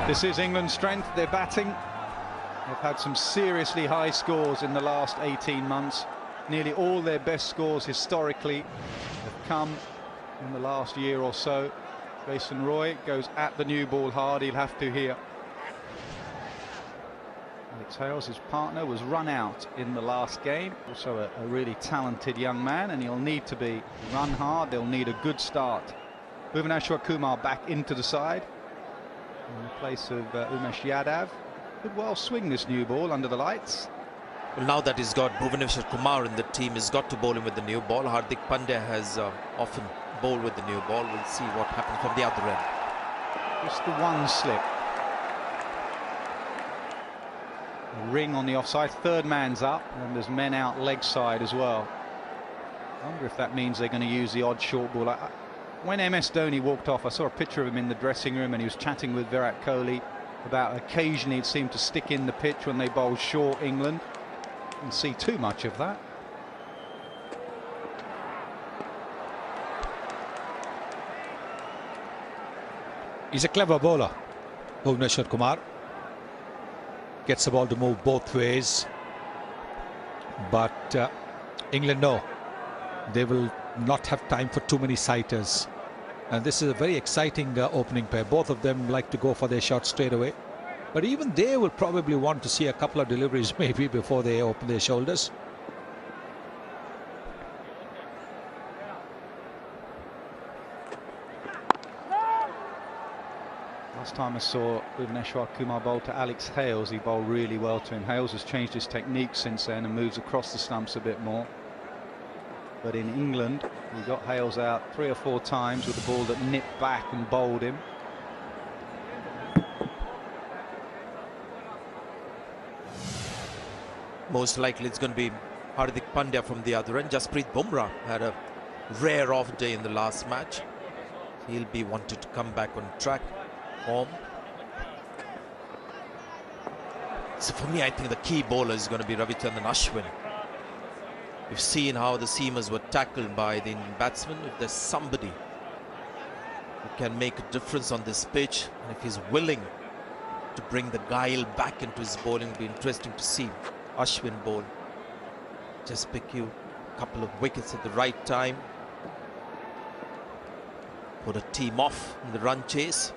This is England's strength, their batting. They've had some seriously high scores in the last 18 months. Nearly all their best scores historically have come in the last year or so. Jason Roy goes at the new ball hard, he'll have to here. Alex Hales, his partner, was run out in the last game. Also a really talented young man, and he'll need to be run hard. They'll need a good start. Bhuvaneshwar Kumar back into the side in the place of Umesh Yadav. Could well swing this new ball under the lights. Well, now that he's got Bhuvaneshwar Kumar in the team, he's got to bowl him with the new ball. Hardik Pandya has often bowled with the new ball. We'll see what happens from the other end. Just the one slip. A ring on the offside, third man's up, and there's men out leg side as well. I wonder if that means they're going to use the odd short ball. When MS Dhoni walked off, I saw a picture of him in the dressing room, and he was chatting with Virat Kohli about occasionally it seemed to stick in the pitch when they bowl short England. Didn't see too much of that. He's a clever bowler, Bhuvaneshwar Kumar. Gets the ball to move both ways, but England know they will not have time for too many sighters, and this is a very exciting opening pair. Both of them like to go for their shot straight away, but even they will probably want to see a couple of deliveries maybe before they open their shoulders. Last time I saw Bhuvaneshwar Kumar bowl to Alex Hales, he bowled really well to him. Hales has changed his technique since then and moves across the stumps a bit more. But in England, he got Hales out 3 or 4 times with a ball that nipped back and bowled him. Most likely it's going to be Hardik Pandya from the other end. Jasprit Bumrah had a rare off day in the last match. He'll be wanted to come back on track. Home. So for me, I think the key bowler is going to be Ravichandran Ashwin. We've seen how the seamers were tackled by the Indian batsmen. If there's somebody who can make a difference on this pitch, and if he's willing to bring the guile back into his bowling, it'll be interesting to see Ashwin bowl. Just pick you a couple of wickets at the right time. Put a team off in the run chase.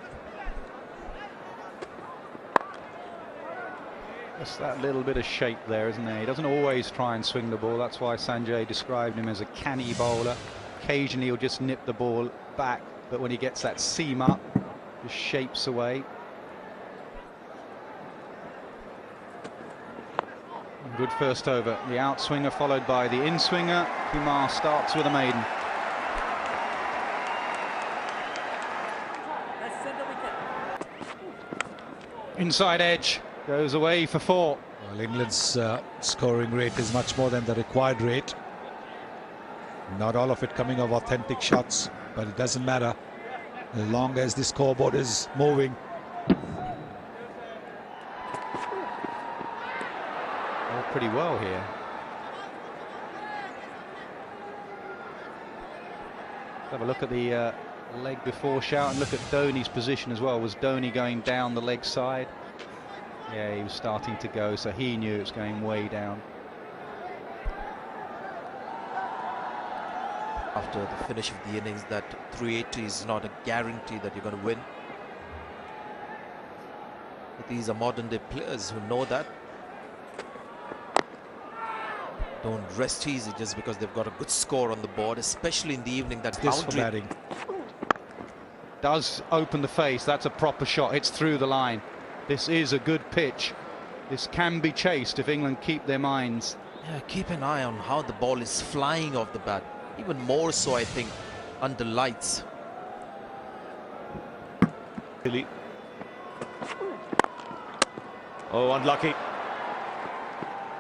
Just that little bit of shape there, isn't there? He doesn't always try and swing the ball. That's why Sanjay described him as a canny bowler. Occasionally he'll just nip the ball back, but when he gets that seam up, just shapes away. Good first over. The outswinger followed by the inswinger. Kumar starts with a maiden. Inside edge. Goes away for 4. Well, England's scoring rate is much more than the required rate. Not all of it coming of authentic shots, but it doesn't matter as long as the scoreboard is moving. Oh, pretty well here. Let's have a look at the leg before shout and look at Dhoni's position as well. Was Dhoni going down the leg side? Yeah, he was starting to go, so he knew it was going way down. After the finish of the innings, that 380 is not a guarantee that you're going to win. But these are modern day players who know that. Don't rest easy just because they've got a good score on the board, especially in the evening. That boundary does open the face. That's a proper shot. It's through the line. This is a good pitch. This can be chased if England keep their minds. Yeah, keep an eye on how the ball is flying off the bat. Even more so, I think, under lights. Oh, unlucky.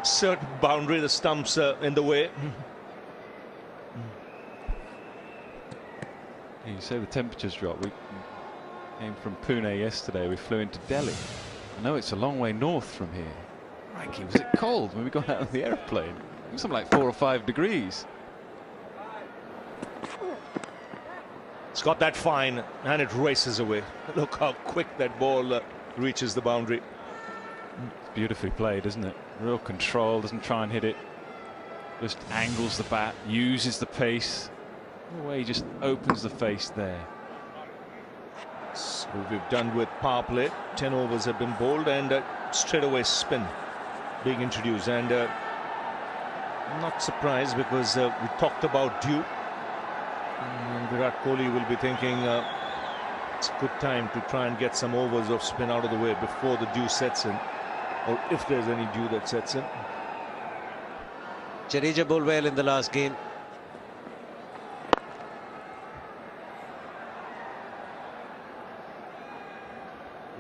Certain boundary, the stumps in the way. You say the temperatures dropped. We came from Pune yesterday. We flew into Delhi. I know it's a long way north from here. Crikey, was it cold when we got out of the airplane? It was something like 4 or 5 degrees. It's got that fine and it races away. Look how quick that ball reaches the boundary. Beautifully played, isn't it? Real control, doesn't try and hit it. Just angles the bat, uses the pace. The way he just opens the face there. So we've done with power play. 10 overs have been bowled and straight away spin being introduced. And I'm not surprised because we talked about dew. Virat Kohli will be thinking it's a good time to try and get some overs of spin out of the way before the dew sets in, or if there's any dew that sets in. Jadeja bowled well in the last game.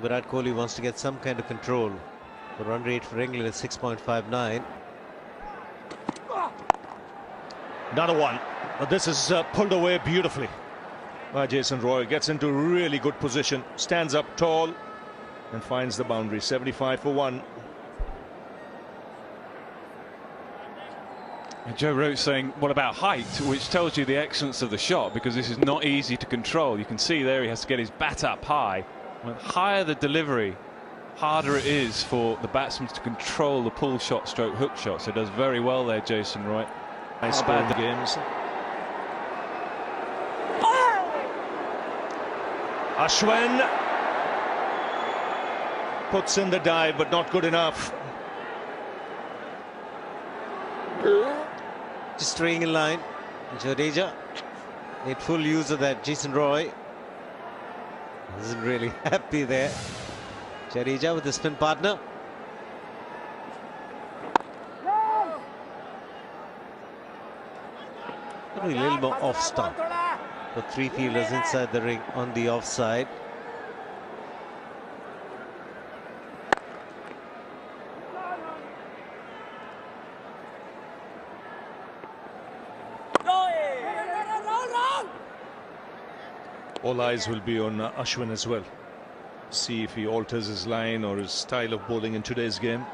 Virat Kohli wants to get some kind of control. The run rate for England is 6.59. Another one. But this is pulled away beautifully by Jason Roy. Gets into really good position, stands up tall and finds the boundary. 75 for 1. And Joe Root saying, what about height? Which tells you the excellence of the shot, because this is not easy to control. You can see there he has to get his bat up high. The higher the delivery, harder it is for the batsman to control the pull shot stroke hook shot. So does very well there, Jason Roy. Nice ball games. Ashwin puts in the dive, but not good enough. Just staying in line. Jadeja made full use of that. Jason Roy isn't really happy there. Jadeja with the spin partner. Probably a little more off stump. The three fielders inside the ring on the offside. All eyes will be on Ashwin as well. See if he alters his line or his style of bowling in today's game.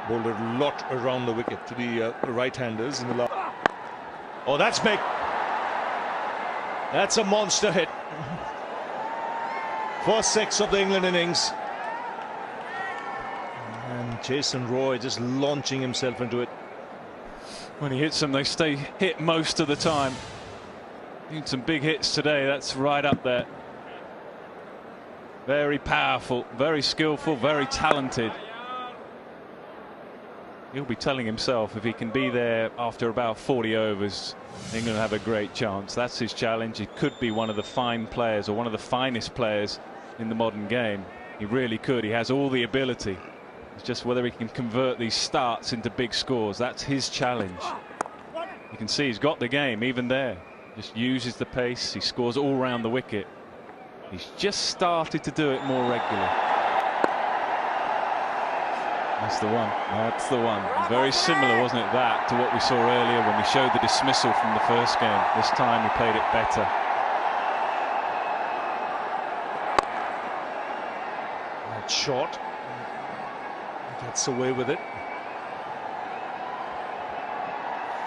Bowled a lot around the wicket to the right-handers in the last. Oh, that's big. That's a monster hit. First 6 of the England innings. And Jason Roy just launching himself into it. When he hits them, they stay hit most of the time. Need some big hits today. That's right up there. Very powerful, very skillful, very talented. He'll be telling himself if he can be there after about 40 overs, England have a great chance. That's his challenge. He could be one of the fine players, or one of the finest players in the modern game. He really could. He has all the ability. It's just whether he can convert these starts into big scores. That's his challenge. You can see he's got the game even there. Just uses the pace. He scores all round the wicket. He's just started to do it more regularly. That's the one. That's the one. Very similar, wasn't it, that to what we saw earlier when we showed the dismissal from the first game. This time he played it better. That shot. Gets away with it.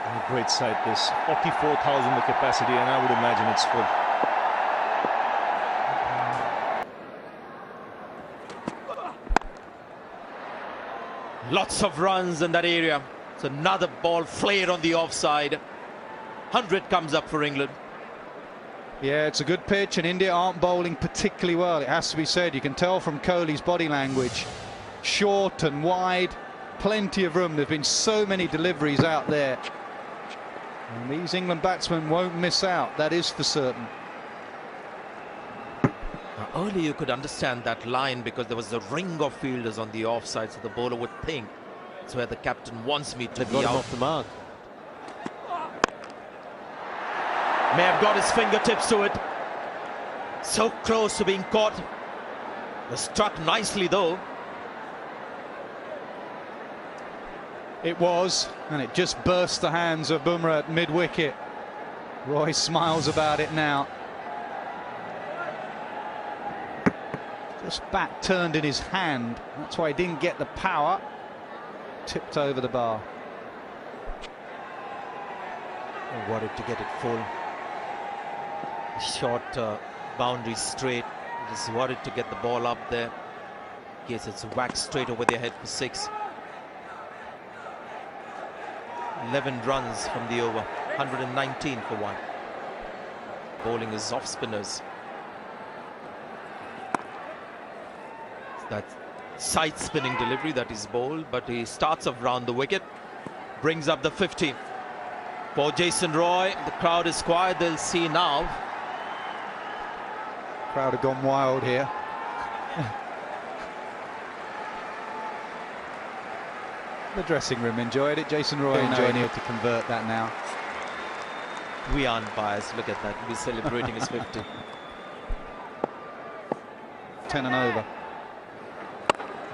And a great sight, this 44,000 the capacity, and I would imagine it's full. Lots of runs in that area. It's another ball flared on the offside. 100 comes up for England. Yeah, it's a good pitch, and India aren't bowling particularly well. It has to be said. You can tell from Kohli's body language. Short and wide, plenty of room. There's been so many deliveries out there. And these England batsmen won't miss out, that is for certain. Now, earlier you could understand that line because there was a ring of fielders on the offside, so the bowler would think it's where the captain wants me to be out. Off the mark. May have got his fingertips to it. So close to being caught. Was struck nicely though. It was, and it just burst the hands of Bumrah at mid-wicket. Roy smiles about it now. Just bat turned in his hand. That's why he didn't get the power. Tipped over the bar. Wanted to get it full. Short boundary straight. Just worried to get the ball up there. Yes, it's whacked straight over their head for 6. 11 runs from the over, 119 for 1. Bowling is off spinners. That side spinning delivery that is bowled, but he starts off round the wicket, brings up the 50 for Jason Roy. The crowd is quiet. They'll see now. Crowd have gone wild here. The dressing room enjoyed it. Jason Roy enjoyed it to convert that now. We aren't biased. Look at that. We're celebrating his 50. 10 and over.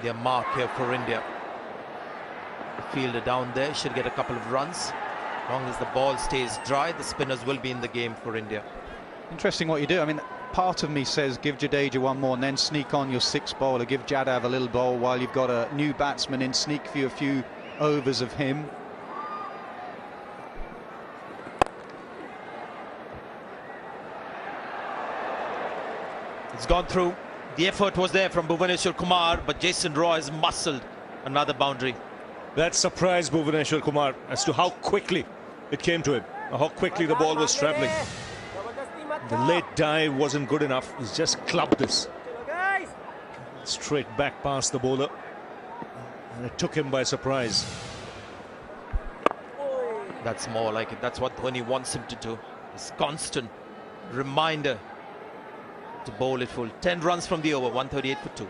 Their mark here for India. The fielder down there should get a couple of runs. As long as the ball stays dry, the spinners will be in the game for India. Interesting what you do. I mean, part of me says give Jadeja one more and then sneak on your 6th bowler. Give Jadav a little bowl while you've got a new batsman in. Sneak for you a few overs of him. It's gone through. The effort was there from Bhuvaneshwar Kumar, but Jason Roy has muscled another boundary. That surprised Bhuvaneshwar Kumar as to how quickly it came to him, how quickly the ball was travelling. The late dive wasn't good enough. He's just clubbed this straight back past the bowler, and it took him by surprise. That's more like it. That's what Dhoni wants him to do. This constant reminder to bowl it full. 10 runs from the over, 138 for 2.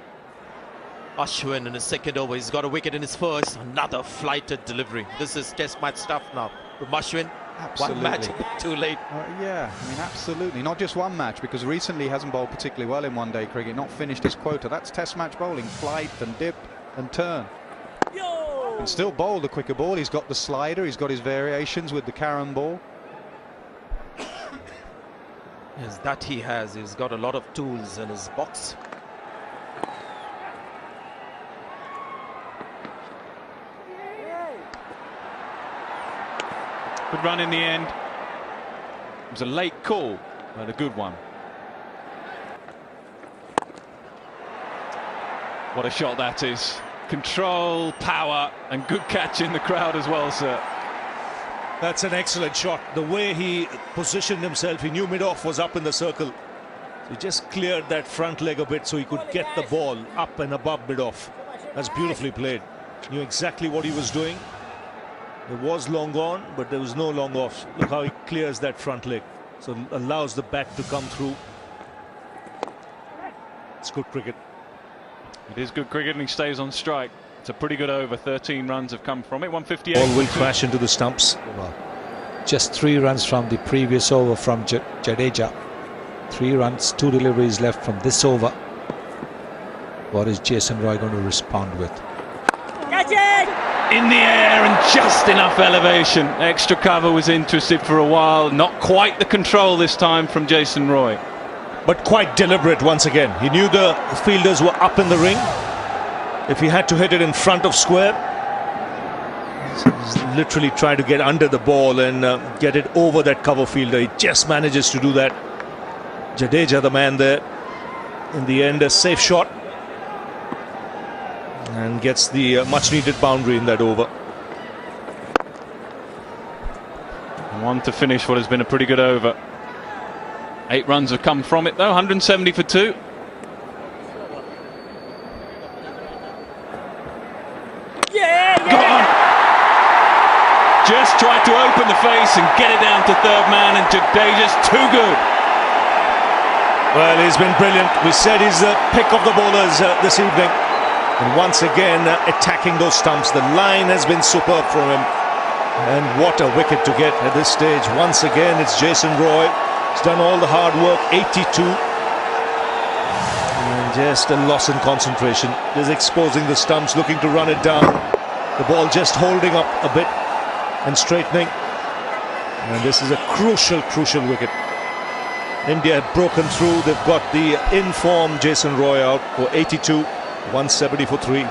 Ashwin in his 2nd over. He's got a wicket in his 1st. Another flighted delivery. This is test match stuff now from Ashwin. Absolutely. One match a bit too late. Yeah, I mean, absolutely. Not just one match, because recently he hasn't bowled particularly well in one-day cricket. Not finished his quota. That's test match bowling. Flight and dip and turn. And still bowl the quicker ball. He's got the slider. He's got his variations with the carom ball. Yes, that he has. He's got a lot of tools in his box. Good run in the end. It was a late call, but a good one. What a shot that is. Control, power, and good catch in the crowd as well, sir. That's an excellent shot. The way he positioned himself, he knew mid-off was up in the circle. So he just cleared that front leg a bit so he could get the ball up and above mid-off. That's beautifully played. Knew exactly what he was doing. It was long on, but there was no long off. Look how he clears that front leg. So allows the bat to come through. It's good cricket. It is good cricket, and he stays on strike. It's a pretty good over. 13 runs have come from it. 158. Ball will crash into the stumps. Well, just 3 runs from the previous over from Jadeja. 3 runs, 2 deliveries left from this over. What is Jason Roy going to respond with? Catch it! In the air and just enough elevation. Extra cover was interested for a while. Not quite the control this time from Jason Roy. But quite deliberate once again. He knew the fielders were up in the ring. If he had to hit it in front of square, he's literally trying to get under the ball and get it over that cover fielder. He just manages to do that. Jadeja, the man there, in the end, a safe shot. And gets the much needed boundary in that over. One to finish what has been a pretty good over. 8 runs have come from it though, 170 for 2. Gone! Just tried to open the face and get it down to 3rd man, and Jadeja's too good. Well, he's been brilliant. We said he's the pick of the bowlers this evening. And once again, attacking those stumps. The line has been superb from him. And what a wicket to get at this stage. Once again, it's Jason Roy. He's done all the hard work, 82. And just a loss in concentration. Just exposing the stumps, looking to run it down. The ball just holding up a bit and straightening. And this is a crucial, crucial wicket. India have broken through. They've got the in-form Jason Roy out for 82. 170 for 3.